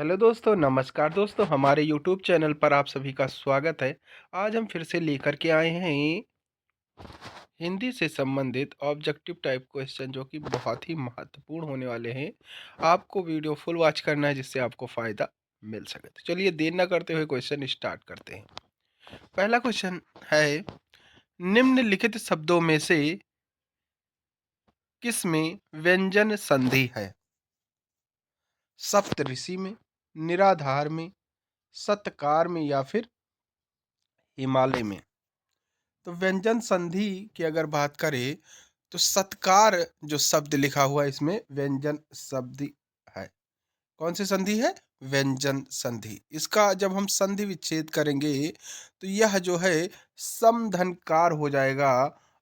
Hello दोस्तों, नमस्कार दोस्तों, हमारे यूट्यूब चैनल पर आप सभी का स्वागत है। आज हम फिर से लेकर के आए हैं हिंदी से संबंधित ऑब्जेक्टिव टाइप क्वेश्चन जो कि बहुत ही महत्वपूर्ण होने वाले हैं। आपको वीडियो फुल वॉच करना है जिससे आपको फ़ायदा मिल सके। तो चलिए देर ना करते हुए क्वेश्चन स्टार्ट करते हैं। पहला क्वेश्चन है, निम्नलिखित शब्दों में से किसमें व्यंजन संधि है? सप्तऋषि में, निराधार में, सत्कार में या फिर हिमालय में? तो व्यंजन संधि की अगर बात करें तो सत्कार जो शब्द लिखा हुआ है इसमें व्यंजन शब्द है। कौन सी संधि है? व्यंजन संधि। इसका जब हम संधि विच्छेद करेंगे तो यह जो है समधनकार हो जाएगा,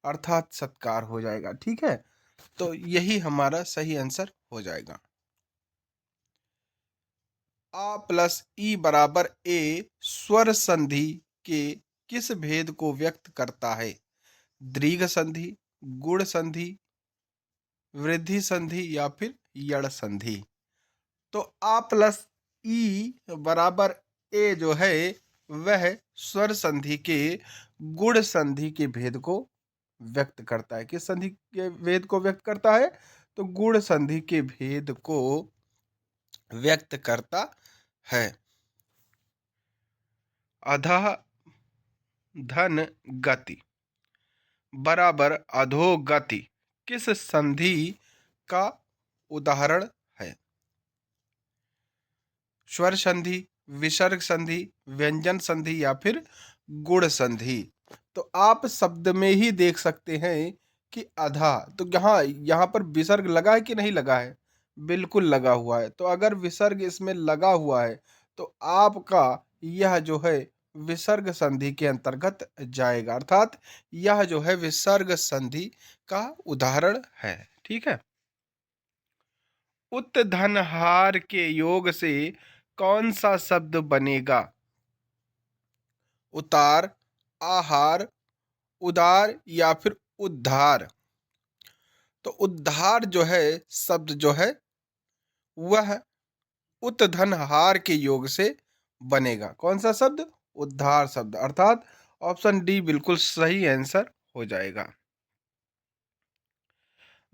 अर्थात सत्कार हो जाएगा। ठीक है, तो यही हमारा सही आंसर हो जाएगा। आ प्लस ई बराबर ए स्वर संधि के किस भेद को व्यक्त करता है? दीर्घ संधि, गुण संधि, वृद्धि संधि या फिर यड़ संधि? तो आ प्लस ई बराबर ए जो है वह स्वर संधि के गुण संधि के भेद को व्यक्त करता है। किस संधि के भेद को व्यक्त करता है? तो गुण संधि के भेद को व्यक्त करता है। अधः धन गति बराबर अधोगति किस संधि का उदाहरण है? स्वर संधि, विसर्ग संधि, व्यंजन संधि या फिर गुण संधि? तो आप शब्द में ही देख सकते हैं कि अधा, तो यहाँ यहाँ पर विसर्ग लगा है कि नहीं लगा है? बिल्कुल लगा हुआ है। तो अगर विसर्ग इसमें लगा हुआ है तो आपका यह जो है विसर्ग संधि के अंतर्गत जाएगा, अर्थात यह जो है विसर्ग संधि का उदाहरण है। ठीक है। उत्धनहार के योग से कौन सा शब्द बनेगा? उतार, आहार, उदार या फिर उद्धार? तो उद्धार जो है शब्द जो है वह उत्धनहार के योग से बनेगा। कौन सा शब्द? उद्धार शब्द, अर्थात ऑप्शन डी बिल्कुल सही आंसर हो जाएगा।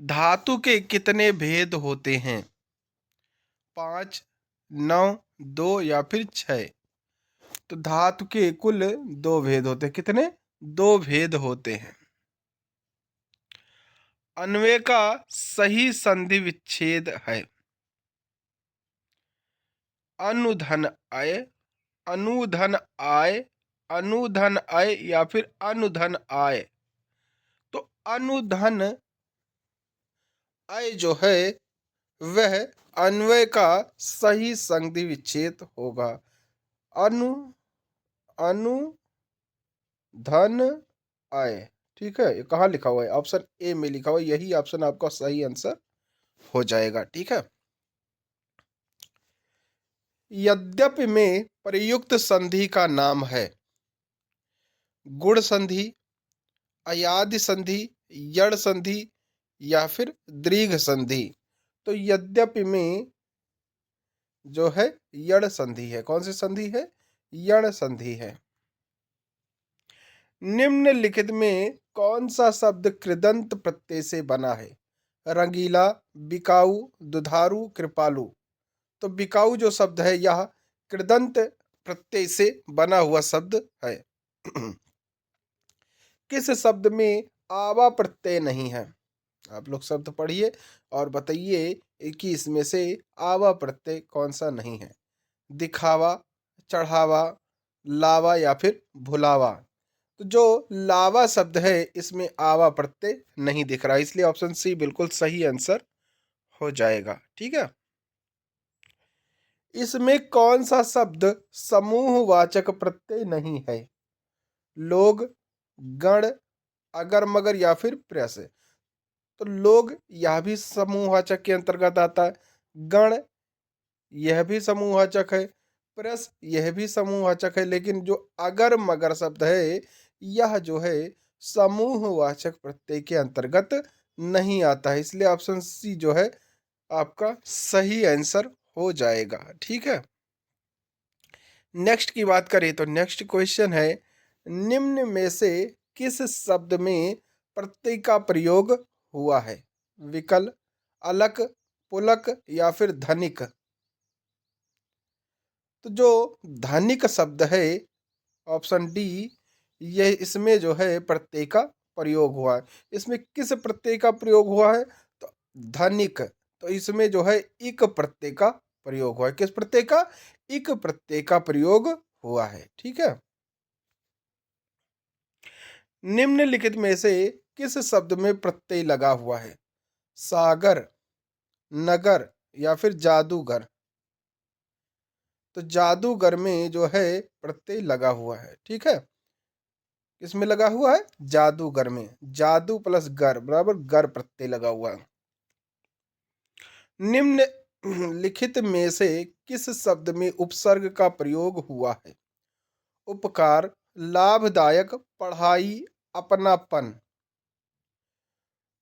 धातु के कितने भेद होते हैं? 5, 9, 2 या फिर 6? तो धातु के कुल 2 भेद होते हैं। कितने? 2 भेद होते हैं। अन्वय का सही संधि विच्छेद है अनुधन अय, अनुधन आय, अनुधन अय या फिर अनुधन आय? तो अनुधन अय जो है वह अन्वय का सही संधि विच्छेद होगा। अनु अनुधन आय। ठीक है, ये कहाँ लिखा हुआ है? ऑप्शन ए में लिखा हुआ है। यही ऑप्शन आपका सही आंसर हो जाएगा। ठीक है। यद्यपि में प्रयुक्त संधि का नाम है गुण संधि, अयादि संधि, यड़ संधि या फिर दीर्घ संधि? तो यद्यपि में जो है यड़ संधि है। कौन सी संधि है? यड़ संधि है। निम्नलिखित में कौन सा शब्द कृदंत प्रत्यय से बना है? रंगीला, बिकाऊ, दुधारू, कृपालु? तो बिकाऊ जो शब्द है यह कृदंत प्रत्यय से बना हुआ शब्द है। किस शब्द में आवा प्रत्यय नहीं है? आप लोग शब्द पढ़िए और बताइए कि इसमें से आवा प्रत्यय कौन सा नहीं है? दिखावा, चढ़ावा, लावा या फिर भुलावा? तो जो लावा शब्द है इसमें आवा प्रत्यय नहीं दिख रहा, इसलिए ऑप्शन सी बिल्कुल सही आंसर हो जाएगा। ठीक है। इसमें कौन सा शब्द समूहवाचक प्रत्यय नहीं है? लोग, गण, अगर मगर या फिर प्रयस? तो लोग यह भी समूहवाचक के अंतर्गत आता है, गण यह भी समूहवाचक है, प्रयस यह भी समूहवाचक है, लेकिन जो अगर मगर शब्द है यह जो है समूहवाचक प्रत्यय के अंतर्गत नहीं आता है, इसलिए ऑप्शन सी जो है आपका सही आंसर हो जाएगा। ठीक है। नेक्स्ट की बात करें तो नेक्स्ट क्वेश्चन है, निम्न में से किस शब्द में प्रत्यय का प्रयोग हुआ है? विकल, अलक, पुलक या फिर धनिक? तो जो धनिक शब्द है, ऑप्शन डी, ये इसमें जो है प्रत्यय का प्रयोग हुआ है। इसमें किस प्रत्यय का प्रयोग हुआ है? तो धनिक। तो इसमें जो है इक प्रत्यय का प्रयोग हुआ है। किस प्रत्यय का? इक प्रत्यय का प्रयोग हुआ है। ठीक है। निम्नलिखित में से किस शब्द में प्रत्यय लगा हुआ है? सागर, नगर या फिर जादूगर? तो जादूगर में जो है प्रत्यय लगा हुआ है। ठीक है। किसमें लगा हुआ है? जादूगर में। जादू प्लस गर बराबर गर प्रत्यय लगा हुआ है। निम्न लिखित में से किस शब्द में उपसर्ग का प्रयोग हुआ है? उपकार, लाभदायक, पढ़ाई, अपनापन?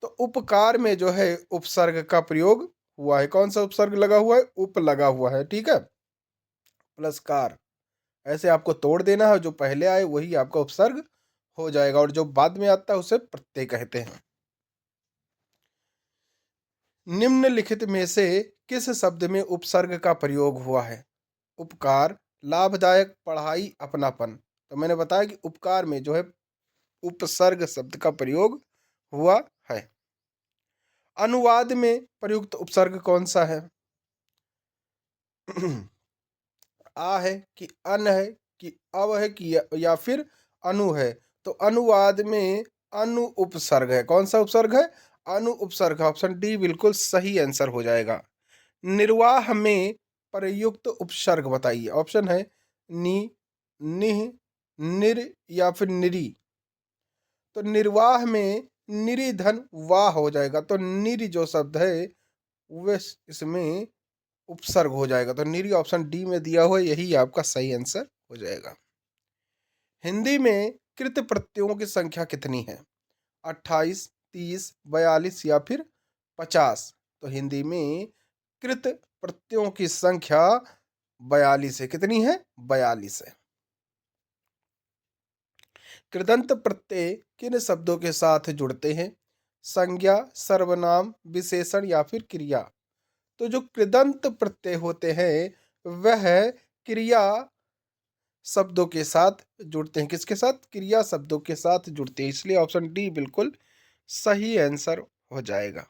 तो उपकार में जो है उपसर्ग का प्रयोग हुआ है। कौन सा उपसर्ग लगा हुआ है? उप लगा हुआ है। ठीक है। प्लस कार, ऐसे आपको तोड़ देना है, जो पहले आए वही आपका उपसर्ग हो जाएगा और जो बाद में आता है उसे प्रत्यय कहते हैं। निम्नलिखित में से किस शब्द में उपसर्ग का प्रयोग हुआ है? उपकार, लाभदायक, पढ़ाई, अपनापन? तो मैंने बताया कि उपकार में जो है उपसर्ग शब्द का प्रयोग हुआ है। अनुवाद में प्रयुक्त उपसर्ग कौन सा है? आ है कि अन है कि अव है कि या फिर अनु है? तो अनुवाद में अनु उपसर्ग है। कौन सा उपसर्ग है? अनु उपसर्ग। ऑप्शन डी बिल्कुल सही आंसर हो जाएगा। निर्वाह में प्रयुक्त उपसर्ग बताइए। ऑप्शन है नि, निह, निर या फिर निरी? तो निर्वाह में निरिधन वाह हो जाएगा। तो निर जो शब्द है वह इसमें उपसर्ग हो जाएगा। तो निरी ऑप्शन डी में दिया हुआ है, यही आपका सही आंसर हो जाएगा। हिंदी में कृत प्रत्ययों की संख्या कितनी है? 28, 30, 42 या फिर 50? तो हिंदी में कृत प्रत्ययों की संख्या 42 है। कितनी है? 42 है। कृदंत प्रत्यय किन शब्दों के साथ जुड़ते हैं? संज्ञा, सर्वनाम, विशेषण या फिर क्रिया? तो जो कृदंत प्रत्यय होते हैं वह क्रिया शब्दों के साथ जुड़ते हैं। किसके साथ? क्रिया शब्दों के साथ जुड़ते हैं। इसलिए ऑप्शन डी बिल्कुल सही आंसर हो जाएगा।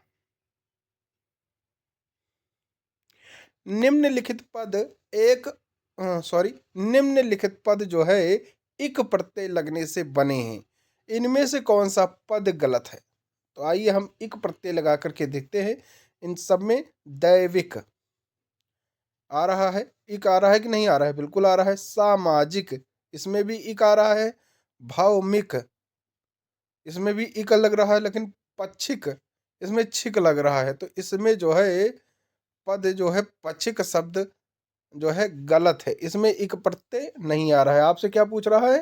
निम्नलिखित पद एक निम्नलिखित पद जो है इक प्रत्यय लगने से बने हैं। इनमें से कौन सा पद गलत है? तो आइए हम इक प्रत्यय लगा करके देखते हैं। इन सब में दैविक आ रहा है, इक आ रहा है कि नहीं आ रहा है? बिल्कुल आ रहा है। सामाजिक, इसमें भी इक आ रहा है। भावमिक, इसमें भी इक लग रहा है, लेकिन पच्छिक, इसमें छिक लग रहा है। तो इसमें जो है पद जो है पच्छिक शब्द जो है गलत है। इसमें इक प्रत्यय नहीं आ रहा है। आपसे क्या पूछ रहा है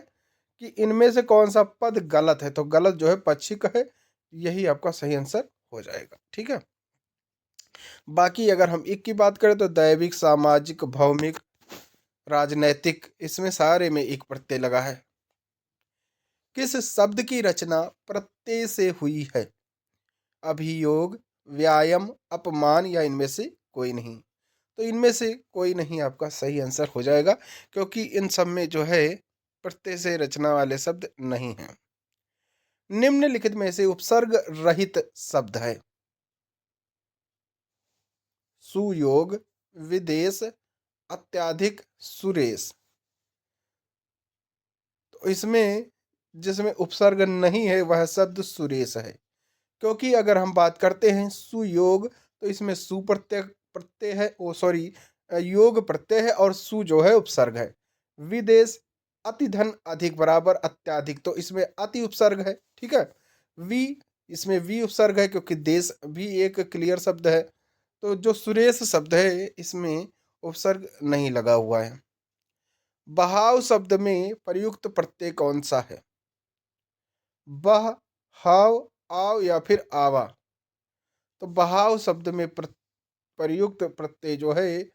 कि इनमें से कौन सा पद गलत है? तो गलत जो है पच्छिक है। यही आपका सही आंसर हो जाएगा। ठीक है। बाकी अगर हम एक की बात करें तो दैविक, सामाजिक, भौमिक, राजनैतिक, इसमें सारे में एक प्रत्यय लगा है। किस शब्द की रचना प्रत्यय से हुई है? अभियोग, व्यायाम, अपमान या इनमें से कोई नहीं? तो इनमें से कोई नहीं आपका सही आंसर हो जाएगा, क्योंकि इन सब में जो है प्रत्यय से रचना वाले शब्द नहीं हैं। निम्नलिखित में से उपसर्ग रहित शब्द है? सुयोग, विदेश, अत्याधिक, सुरेश? तो इसमें जिसमें उपसर्ग नहीं है वह शब्द सुरेश है। क्योंकि अगर हम बात करते हैं सुयोग, तो इसमें सु प्रत्यय प्रत्यय है, ओ सॉरी, योग प्रत्यय है और सु जो है उपसर्ग है। विदेश, अति धन, अधिक बराबर अत्याधिक, तो इसमें अति उपसर्ग है। ठीक है। वी, इसमें वी उपसर्ग है क्योंकि देश भी एक क्लियर शब्द है। तो जो सुरेश शब्द है इसमें उपसर्ग नहीं लगा हुआ है। बहाव शब्द में प्रयुक्त प्रत्यय कौन सा है? बह, हाव, आव या फिर आवा? तो बहाव शब्द में प्रयुक्त प्रत्यय जो है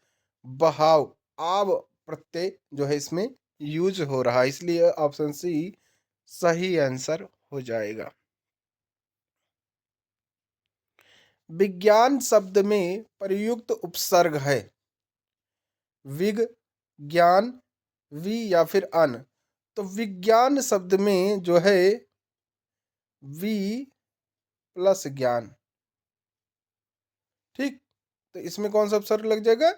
बहाव, आव प्रत्यय जो है इसमें यूज हो रहा है, इसलिए ऑप्शन सी सही आंसर हो जाएगा। विज्ञान शब्द में प्रयुक्त उपसर्ग है विग, ज्ञान, वि या फिर अन। तो विज्ञान शब्द में जो है वि प्लस ज्ञान, ठीक। तो इसमें कौन सा उपसर्ग लग जाएगा?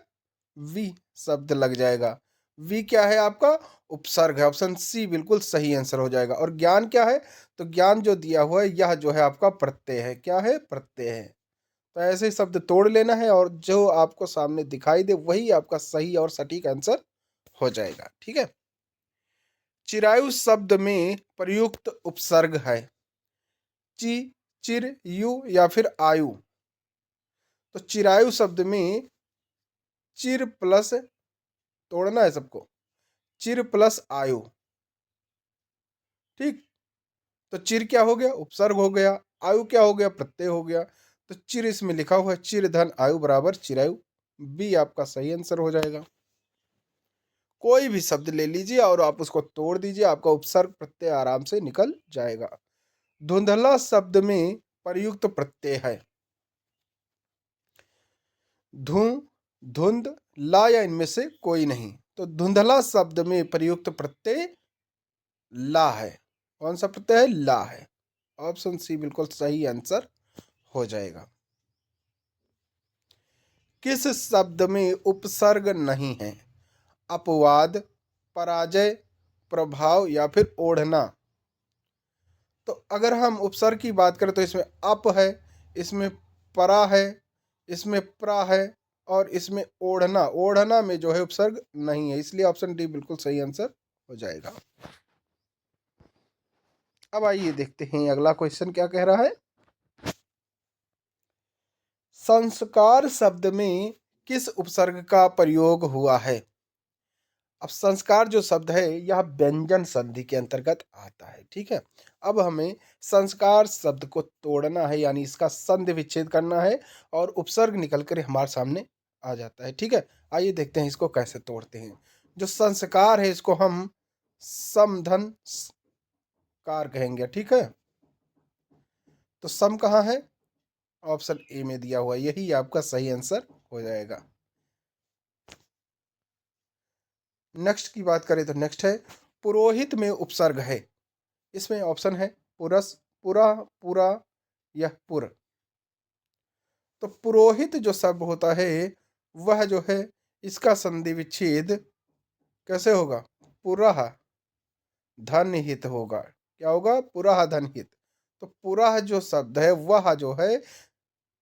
वि शब्द लग जाएगा। वि क्या है? आपका उपसर्ग है। ऑप्शन सी बिल्कुल सही आंसर हो जाएगा। और ज्ञान क्या है? तो ज्ञान जो दिया हुआ है यह जो है आपका प्रत्यय है। क्या है? प्रत्यय है। तो ऐसे ही शब्द तोड़ लेना है और जो आपको सामने दिखाई दे वही आपका सही और सटीक आंसर हो जाएगा, ठीक है। चिरायु शब्द में प्रयुक्त उपसर्ग है चि, चिर, यु या फिर आयु। तो चिरायु शब्द में चिर प्लस, तोड़ना है सबको, चिर प्लस आयु, ठीक। तो चिर क्या हो गया? उपसर्ग हो गया। आयु क्या हो गया? प्रत्यय हो गया। तो चिर इसमें लिखा हुआ है चिर धन आयु बराबर चिरायु। बी आपका सही आंसर हो जाएगा। कोई भी शब्द ले लीजिए और आप उसको तोड़ दीजिए, आपका उपसर्ग प्रत्यय आराम से निकल जाएगा। धुंधला शब्द में प्रयुक्त प्रत्यय है धु, धुंध, ला या इनमें से कोई नहीं। तो धुंधला शब्द में प्रयुक्त प्रत्यय ला है। कौन सा प्रत्यय है? ला है। ऑप्शन सी बिल्कुल सही आंसर हो जाएगा। किस शब्द में उपसर्ग नहीं है? अपवाद, पराजय, प्रभाव या फिर ओढ़ना। तो अगर हम उपसर्ग की बात करें तो इसमें अप है, इसमें परा है, इसमें प्रा है और इसमें ओढ़ना। ओढ़ना में जो है उपसर्ग नहीं है, इसलिए ऑप्शन डी बिल्कुल सही आंसर हो जाएगा। अब आइए देखते हैं अगला क्वेश्चन क्या कह रहा है। संस्कार शब्द में किस उपसर्ग का प्रयोग हुआ है? अब संस्कार जो शब्द है यह व्यंजन संधि के अंतर्गत आता है, ठीक है। अब हमें संस्कार शब्द को तोड़ना है, यानी इसका संधि विच्छेद करना है और उपसर्ग निकल कर हमारे सामने आ जाता है, ठीक है। आइए देखते हैं इसको कैसे तोड़ते हैं। जो संस्कार है इसको हम समधन कार कहेंगे, ठीक है। तो सम कहाँ है? ऑप्शन ए में दिया हुआ, यही आपका सही आंसर हो जाएगा। नेक्स्ट की बात करें तो नेक्स्ट है पुरोहित में उपसर्ग है। इसमें ऑप्शन है पुरस, पुरा, पुरा या पुर। तो पुरोहित जो शब्द होता है वह जो है इसका संधि विच्छेद कैसे होगा? पुरह धनहित होगा। क्या होगा? पुरह धनहित। तो पुरह जो शब्द है वह जो है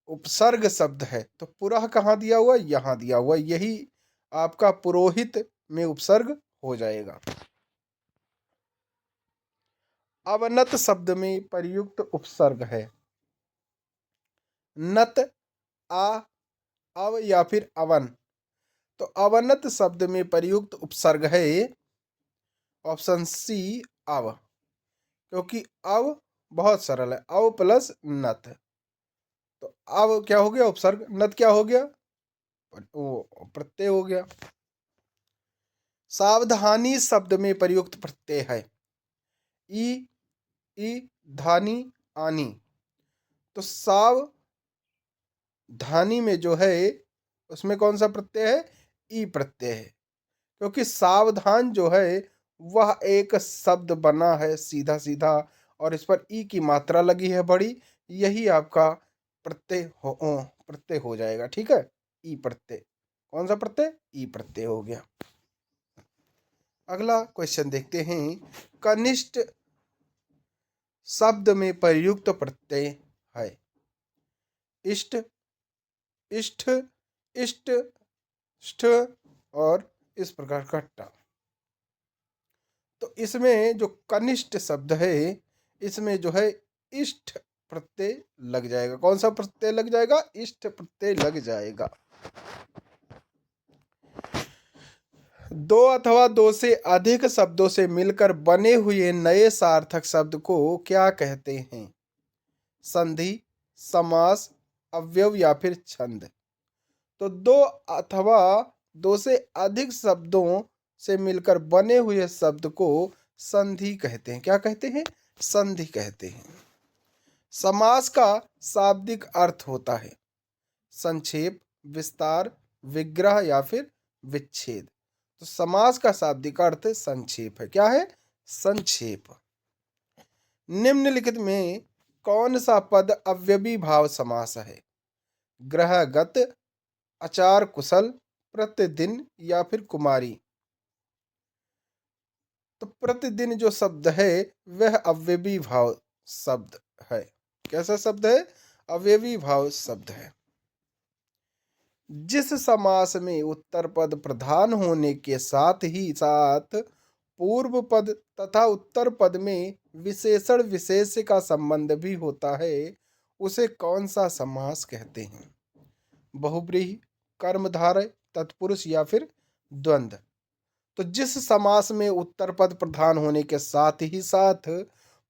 उपसर्ग शब्द है। तो पुरह कहाँ दिया हुआ? यहाँ दिया हुआ, यही आपका पुरोहित में उपसर्ग हो जाएगा। अवनत शब्द में प्रयुक्त उपसर्ग है नत, आ, अव या फिर अवन। तो अवनत शब्द में प्रयुक्त उपसर्ग है ऑप्शन सी अव, क्योंकि अव बहुत सरल है, अव प्लस नत। तो अव क्या हो गया? उपसर्ग। नत क्या हो गया? वो प्रत्यय हो गया। सावधानी शब्द में प्रयुक्त प्रत्यय है ई, ई, धानी, आनी। तो साव धानी में जो है उसमें कौन सा प्रत्यय है? ई प्रत्यय है, क्योंकि सावधान जो है वह एक शब्द बना है सीधा सीधा और इस पर ई की मात्रा लगी है बड़ी, यही आपका प्रत्यय हो जाएगा, ठीक है। ई प्रत्यय। कौन सा प्रत्यय? ई प्रत्यय हो गया। अगला क्वेश्चन देखते हैं। कनिष्ठ शब्द में प्रयुक्त प्रत्यय है इष्ट, इष्ट, इष्ट, ष्ठ और इस प्रकार का ट। तो इसमें जो कनिष्ठ शब्द है इसमें जो है इष्ट प्रत्यय लग जाएगा। कौन सा प्रत्यय लग जाएगा? इष्ट प्रत्यय लग जाएगा। दो अथवा दो से अधिक शब्दों से मिलकर बने हुए नए सार्थक शब्द को क्या कहते हैं? संधि, समास, अवयव या फिर छंद। तो दो अथवा दो से अधिक शब्दों से मिलकर बने हुए शब्द को संधि कहते हैं। क्या कहते हैं? संधि कहते हैं। समास का शाब्दिक अर्थ होता है संक्षेप, विस्तार, विग्रह या फिर विच्छेद। तो समास का शाब्दिक अर्थ संक्षेप है। क्या है? संक्षेप। निम्नलिखित में कौन सा पद अव्ययी भाव समास है? ग्रहगत, आचार कुशल, प्रतिदिन या फिर कुमारी। तो प्रतिदिन जो शब्द है वह अव्ययी भाव शब्द है। कैसा शब्द है? अव्ययी भाव शब्द है। जिस समास में उत्तर पद प्रधान होने के साथ ही साथ पूर्व पद तथा उत्तर पद में विशेषण विशेष का संबंध भी होता है उसे कौन सा समास कहते हैं? बहुब्रीहि, कर्मधारय, तत्पुरुष या फिर द्वंद्व। तो जिस समास में उत्तर पद प्रधान होने के साथ ही साथ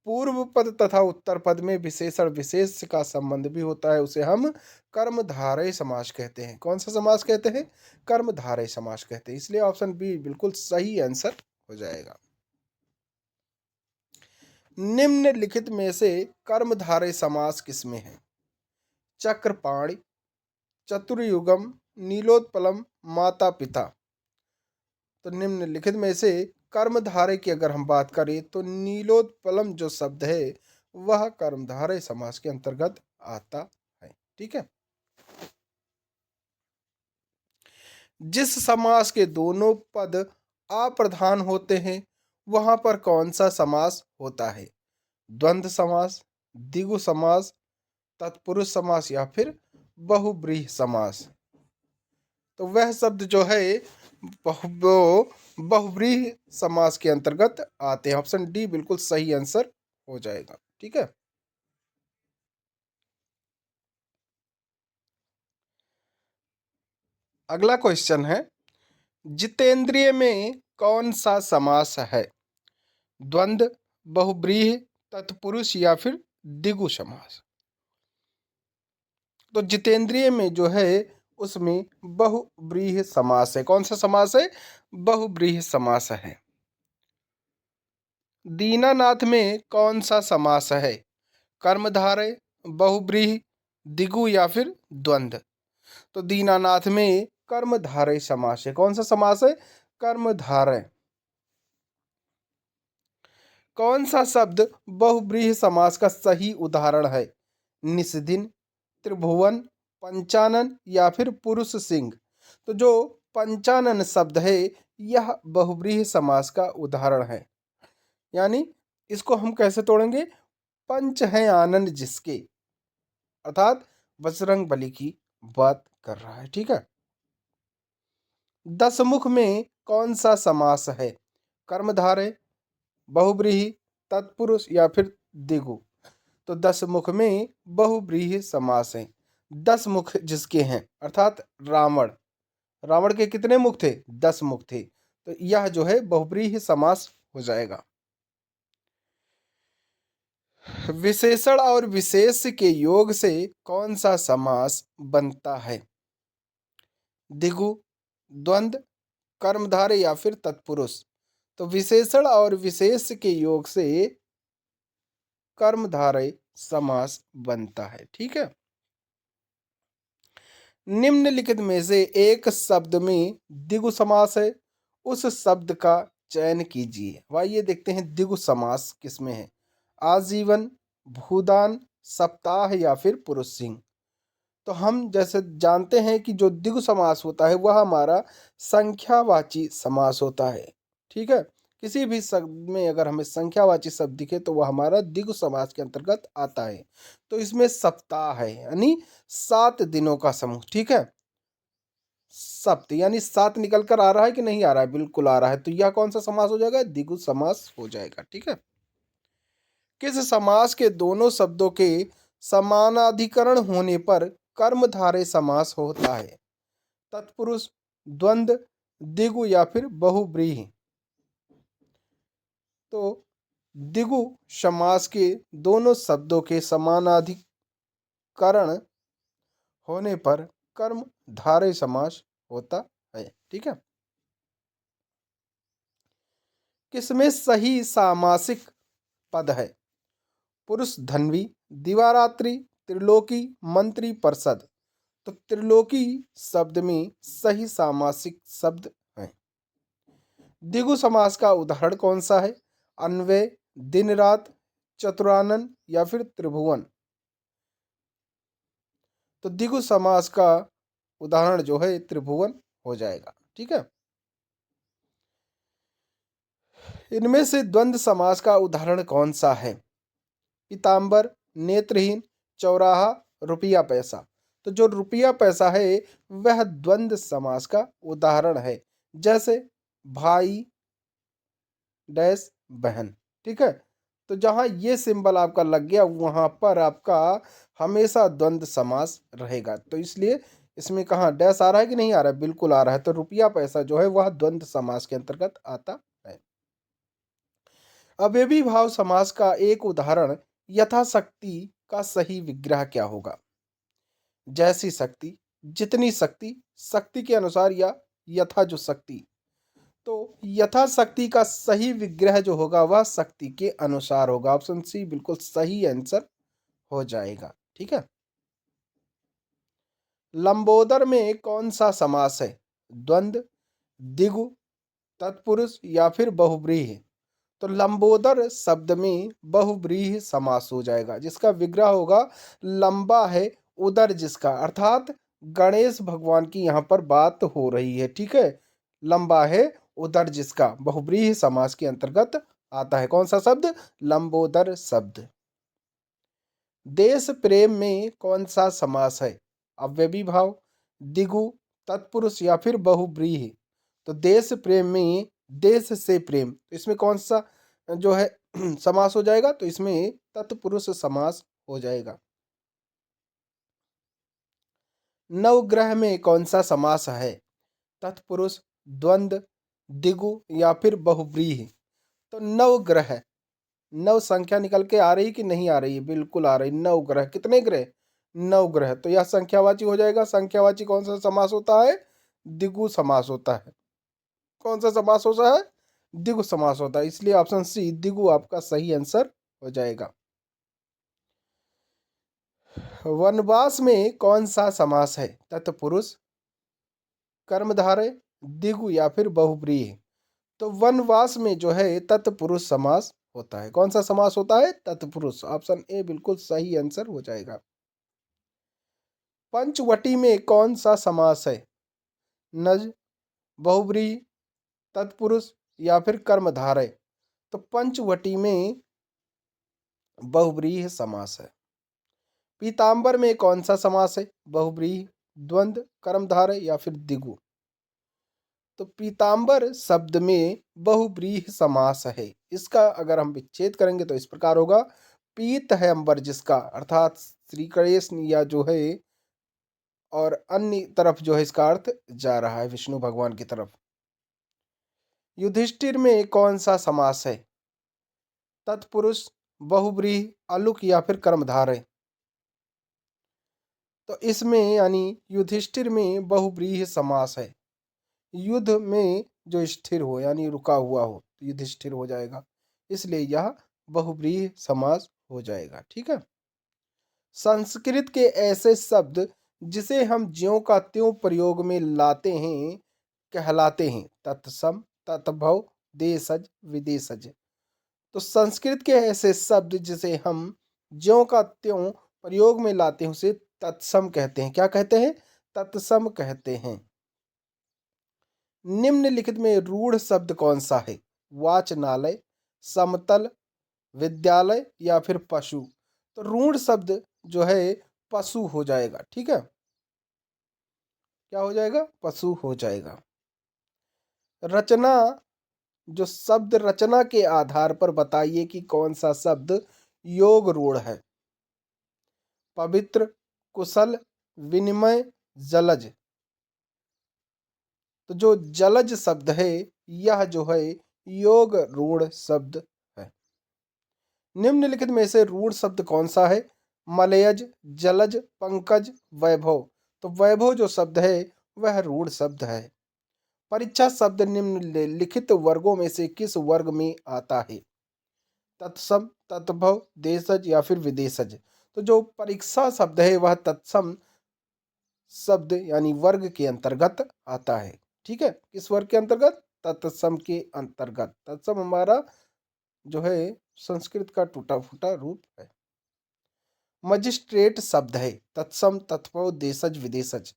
पूर्व पद तथा उत्तर पद में विशेषण विशेष का संबंध भी होता है उसे हम कर्मधारय समास कहते हैं। कौन सा समास कहते हैं? कर्मधारय समास कहते हैं। इसलिए ऑप्शन बी बिल्कुल सही आंसर हो जाएगा। निम्नलिखित में से कर्मधारय समास किसमें है? चक्रपाणि, चतुर्युगम, नीलोत्पलम, माता पिता। तो निम्नलिखित में से कर्मधारय की अगर हम बात करें तो नीलोत्पलम जो शब्द है वह कर्मधारय समास के अंतर्गत आता है। ठीक है। जिस समास के दोनों पद अप्रधान होते हैं वहां पर कौन सा समास होता है? द्वंद्व समास, द्विगु समास, तत्पुरुष समास या फिर बहुब्रीहि समास। तो वह शब्द जो है वो बहुब्रीहि समास के अंतर्गत आते हैं। ऑप्शन डी बिल्कुल सही आंसर हो जाएगा। ठीक है। अगला क्वेश्चन है जितेंद्रिय में कौन सा समास है? द्वंद्व, बहुब्रीहि, तत्पुरुष या फिर द्विगु समास। तो जितेंद्रिय में जो है उसमें बहुब्रीहि समास है। कौन सा समास है? बहुब्रीहि समास है। दीनानाथ में कौन सा समास है? कर्मधारय, बहुब्रीहि, द्विगु या फिर द्वंद्व। तो दीनानाथ में कर्मधारय समास है। कौन सा समास है? कर्मधारय। कौन सा शब्द बहुब्रीहि समास का सही उदाहरण है? निस्दिन, त्रिभुवन, पंचानन या फिर पुरुष सिंह। तो जो पंचानन शब्द है यह बहुब्रीहि समास का उदाहरण है। यानी इसको हम कैसे तोड़ेंगे? पंच है आनंद जिसके, अर्थात बजरंग बली की बात कर रहा है। ठीक है। दसमुख में कौन सा समास है? कर्मधारय, बहुब्रीहि, तत्पुरुष या फिर द्विगु। तो दसमुख में बहुब्रीहि समास है। 10 मुख जिसके हैं अर्थात रावण, रावण के कितने मुख थे? 10 मुख थे। तो यह जो है बहुब्रीहि समास हो जाएगा। विशेषण और विशेष के योग से कौन सा समास बनता है? द्विगु, द्वंद्व, कर्मधारय या फिर तत्पुरुष। तो विशेषण और विशेष के योग से कर्मधारय समास बनता है। ठीक है। निम्नलिखित में से एक शब्द में द्विगु समास है उस शब्द का चयन कीजिए। आइए देखते हैं द्विगु समास किसमें है। आजीवन, भूदान, सप्ताह या फिर पुरुष सिंह। तो हम जैसे जानते हैं कि जो द्विगु समास होता है वह हमारा संख्यावाची समास होता है। ठीक है। किसी भी शब्द में अगर हमें संख्यावाची शब्द दिखे तो वह हमारा द्विगु समास के अंतर्गत आता है। तो इसमें सप्ताह है यानी 7 दिनों का समूह। ठीक है। सप्त यानी 7 निकल कर आ रहा है कि नहीं आ रहा है? बिल्कुल आ रहा है। तो यह कौन सा समास हो जाएगा? द्विगु समास हो जाएगा। ठीक है। किस समास के दोनों शब्दों के समानाधिकरण होने पर कर्मधारय समास होता है? तत्पुरुष, द्वंद्व, द्विगु या फिर बहुब्रीहि। तो द्विगु समास के दोनों शब्दों के समानाधिकरण होने पर कर्मधारय समास होता है। ठीक है। किसमें सही सामासिक पद है? पुरुष धन्वी, दिवारात्रि, त्रिलोकी, मंत्री परिषद। तो त्रिलोकी शब्द में सही सामासिक शब्द है। द्विगु समास का उदाहरण कौन सा है? अन्वय, दिन रात, चतुरानन या फिर त्रिभुवन। तो द्विगु समास का उदाहरण जो है त्रिभुवन हो जाएगा। ठीक है। इनमें से द्वंद्व समास का उदाहरण कौन सा है? पीताम्बर, नेत्रहीन, चौराहा, रुपया पैसा। तो जो रुपया पैसा है वह द्वंद्व समास का उदाहरण है। जैसे भाई डैश बहन। ठीक है। तो जहां ये सिंबल आपका लग गया वहां पर आपका हमेशा द्वंद्व समास रहेगा। तो इसलिए इसमें कहाँ डैश आ रहा है कि नहीं आ रहा है? बिल्कुल आ रहा है। तो रुपया पैसा जो है वह द्वंद्व समास के अंतर्गत आता है। अव्ययी भाव समास का एक उदाहरण यथाशक्ति का सही विग्रह क्या होगा? जैसी शक्ति, जितनी शक्ति, शक्ति के अनुसार या यथा जो शक्ति। तो यथाशक्ति का सही विग्रह जो होगा वह शक्ति के अनुसार होगा। ऑप्शन सी बिल्कुल सही आंसर हो जाएगा। ठीक है। लंबोदर में कौन सा समास है? द्वंद्व, द्विगु, तत्पुरुष या फिर बहुव्रीहि। तो लंबोदर शब्द में बहुव्रीहि समास हो जाएगा जिसका विग्रह होगा लंबा है उदर जिसका, अर्थात गणेश भगवान की यहाँ पर बात हो रही है। ठीक है। लंबा है उदर जिसका बहुव्रीहि समास के अंतर्गत आता है। कौन सा शब्द? लंबोदर शब्द। देश प्रेम में कौन सा समास है? अव्ययी भाव, द्विगु, तत्पुरुष या फिर बहुव्रीहि। तो देश प्रेम में देश से प्रेम, तो इसमें कौन सा जो है समास हो जाएगा? तो इसमें तत्पुरुष समास हो जाएगा। नवग्रह में कौन सा समास है? तत्पुरुष, द्वंद्व, द्विगु या फिर बहुव्रीहि। तो नवग्रह, नव संख्या निकल के आ रही कि नहीं आ रही है? बिल्कुल आ रही। नवग्रह, कितने ग्रह? नवग्रह। तो यह संख्यावाची हो जाएगा। संख्यावाची कौन सा समास होता है? द्विगु समास होता है। कौन सा समास होता है? द्विगु समास होता है। इसलिए ऑप्शन सी द्विगु आपका सही आंसर हो जाएगा। वनवास में कौन सा समास है? तत्पुरुष, कर्मधारय, द्विगु या फिर बहुव्रीहि। तो वनवास में जो है तत्पुरुष समास होता है। कौन सा समास होता है? तत्पुरुष। ऑप्शन ए बिल्कुल सही आंसर हो जाएगा। पंचवटी में कौन सा समास है? नज, बहुव्रीहि, तत्पुरुष या फिर कर्मधारय। तो पंचवटी में बहुव्रीहि समास है। पीताम्बर में कौन सा समास है? बहुव्रीहि, द्वंद्व, कर्मधारय या फिर द्विगु। तो पीताम्बर शब्द में बहुव्रीहि समास है। इसका अगर हम विच्छेद करेंगे तो इस प्रकार होगा, पीत है अंबर जिसका, अर्थात श्री गणेश या जो है और अन्य तरफ जो है इसका अर्थ जा रहा है विष्णु भगवान की तरफ। युधिष्ठिर में कौन सा समास है? तत्पुरुष, बहुव्रीहि, अलुक या फिर कर्मधारय। तो इसमें यानी युधिष्ठिर में बहुव्रीहि समास है। युद्ध में जो स्थिर हो यानी रुका हुआ हो तो युधिष्ठिर हो जाएगा। इसलिए यह बहुव्रीहि समास हो जाएगा। ठीक है। संस्कृत के ऐसे शब्द जिसे हम ज्यों का त्यों प्रयोग में लाते हैं कहलाते हैं तत्सम, तत्भव, देशज, विदेशज। तो संस्कृत के ऐसे शब्द जिसे हम ज्यों का त्यों प्रयोग में लाते हैं उसे तत्सम कहते हैं। क्या कहते हैं? तत्सम कहते हैं। निम्नलिखित में रूढ़ शब्द कौन सा है? वाचनालय, समतल, विद्यालय या फिर पशु। तो रूढ़ शब्द जो है पशु हो जाएगा। ठीक है। क्या हो जाएगा? पशु हो जाएगा। रचना, जो शब्द रचना के आधार पर बताइए कि कौन सा शब्द योग रूढ़ है। पवित्र, कुशल, विनिमय, जलज। तो जो जलज शब्द है यह जो है योग रूढ़ शब्द है। निम्नलिखित में से रूढ़ शब्द कौन सा है? मलयज, जलज, पंकज, वैभव। तो वैभव जो शब्द है वह रूढ़ शब्द है। परीक्षा शब्द निम्नलिखित वर्गों में से किस वर्ग में आता है? तत्सम, तत्भव, देशज या फिर विदेशज। तो जो परीक्षा शब्द है वह तत्सम शब्द यानी वर्ग के अंतर्गत आता है। ठीक है, किस वर्ग के अंतर्गत? तत्सम के अंतर्गत। तत्सम हमारा जो है संस्कृत का टूटा फूटा रूप है। मजिस्ट्रेट शब्द है तत्सम, तत्भव, देशज, विदेशज।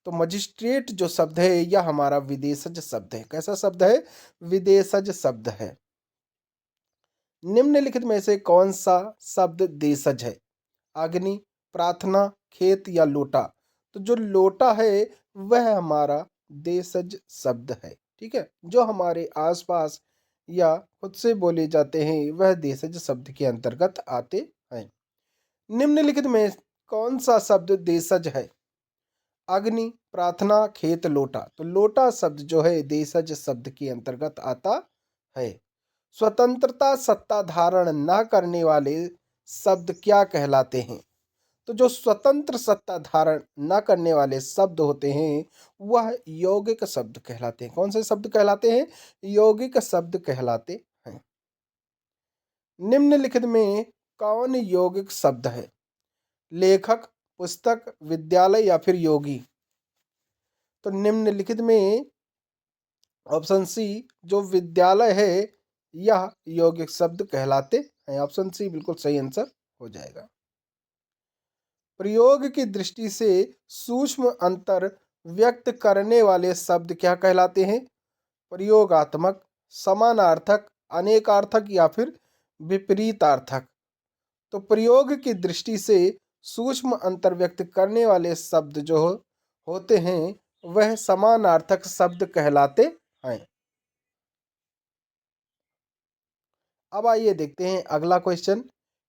तो मजिस्ट्रेट जो शब्द है यह हमारा विदेशज शब्द है। कैसा शब्द है? विदेशज शब्द है। निम्नलिखित में से कौन सा शब्द देशज है? अग्नि, प्रार्थना, खेत या लोटा। तो जो लोटा है वह हमारा देशज शब्द है। ठीक है, जो हमारे आसपास या खुद से बोले जाते हैं वह देशज शब्द के अंतर्गत आते हैं। निम्नलिखित में कौन सा शब्द देशज है? अग्नि, प्रार्थना, खेत, लोटा। तो लोटा शब्द जो है देशज शब्द के अंतर्गत आता है। स्वतंत्रता सत्ता धारण न करने वाले शब्द क्या कहलाते हैं? तो जो स्वतंत्र सत्ता धारण न करने वाले शब्द होते हैं वह यौगिक शब्द कहलाते हैं। कौन से शब्द कहलाते हैं? यौगिक शब्द कहलाते हैं। निम्नलिखित में कौन यौगिक शब्द है? लेखक, पुस्तक, विद्यालय या फिर योगी। तो निम्नलिखित में ऑप्शन सी जो विद्यालय है यह यौगिक शब्द कहलाते हैं। ऑप्शन सी बिल्कुल सही आंसर हो जाएगा। प्रयोग की दृष्टि से सूक्ष्म अंतर व्यक्त करने वाले शब्द क्या कहलाते हैं? प्रयोगात्मक, समानार्थक, अनेकार्थक या फिर विपरीतार्थक। तो प्रयोग की दृष्टि से सूक्ष्म अंतर व्यक्त करने वाले शब्द जो होते हैं वह समानार्थक शब्द कहलाते हैं। अब आइए देखते हैं अगला क्वेश्चन।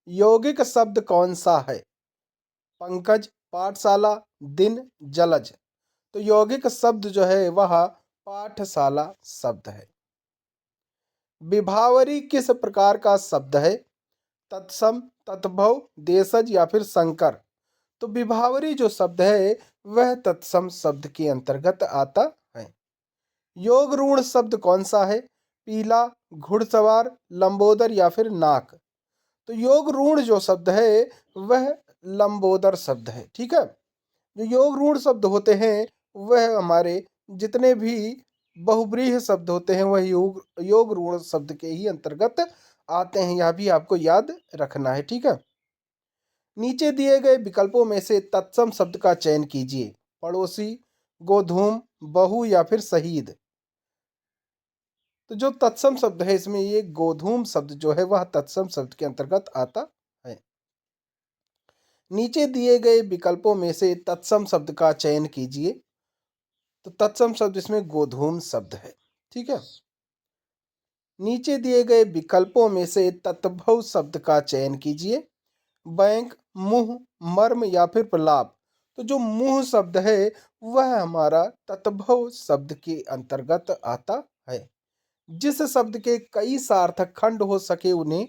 यौगिक शब्द कौन सा है? पंकज, पाठशाला, दिन, जलज। तो यौगिक शब्द जो है वह पाठशाला शब्द है। विभावरी किस प्रकार का शब्द है? तत्सम, तत्भव, देशज या फिर संकर। तो विभावरी जो शब्द है वह तत्सम शब्द के अंतर्गत आता है। योग ऋण शब्द कौन सा है? पीला, घुड़सवार, लंबोदर या फिर नाक। तो योग ऋण जो शब्द है वह लंबोदर शब्द है। ठीक है, जो योग ऋण शब्द होते हैं वह हमारे जितने भी बहुब्रीहि शब्द होते हैं वह योग ऋण शब्द के ही अंतर्गत आते हैं। यह भी आपको याद रखना है। ठीक है, नीचे दिए गए विकल्पों में से तत्सम शब्द का चयन कीजिए। पड़ोसी, गोधूम, बहु या फिर शहीद। तो जो तत्सम शब्द है इसमें ये गोधूम शब्द जो है वह तत्सम शब्द के अंतर्गत आता है। नीचे दिए गए विकल्पों में से तत्सम शब्द का चयन कीजिए। तो तत्सम शब्द इसमें गोधूम शब्द है। ठीक है, नीचे दिए गए विकल्पों में से तत्भव शब्द का चयन कीजिए। बैंक, मुंह, मर्म या फिर प्रलाप। तो जो मुंह शब्द है वह हमारा तत्भव शब्द के अंतर्गत आता है। जिस शब्द के कई सार्थक खंड हो सके उन्हें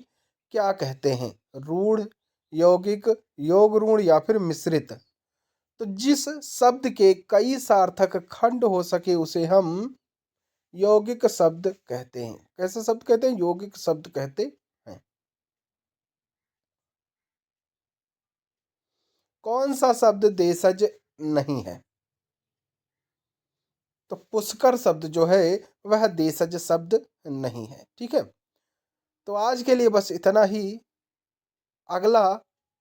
क्या कहते हैं? रूढ़, यौगिक, योग ऋण या फिर मिश्रित। तो जिस शब्द के कई सार्थक खंड हो सके उसे हम यौगिक शब्द कहते हैं। कैसे शब्द कहते हैं? यौगिक शब्द कहते हैं। कौन सा शब्द देशज नहीं है? तो पुष्कर शब्द जो है वह देशज शब्द नहीं है। ठीक है, तो आज के लिए बस इतना ही। अगला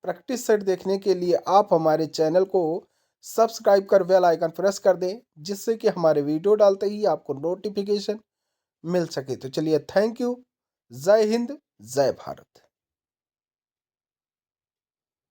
प्रैक्टिस सेट देखने के लिए आप हमारे चैनल को सब्सक्राइब कर बेल आइकन प्रेस कर दें जिससे कि हमारे वीडियो डालते ही आपको नोटिफिकेशन मिल सके। तो चलिए, थैंक यू। जय हिंद, जय भारत।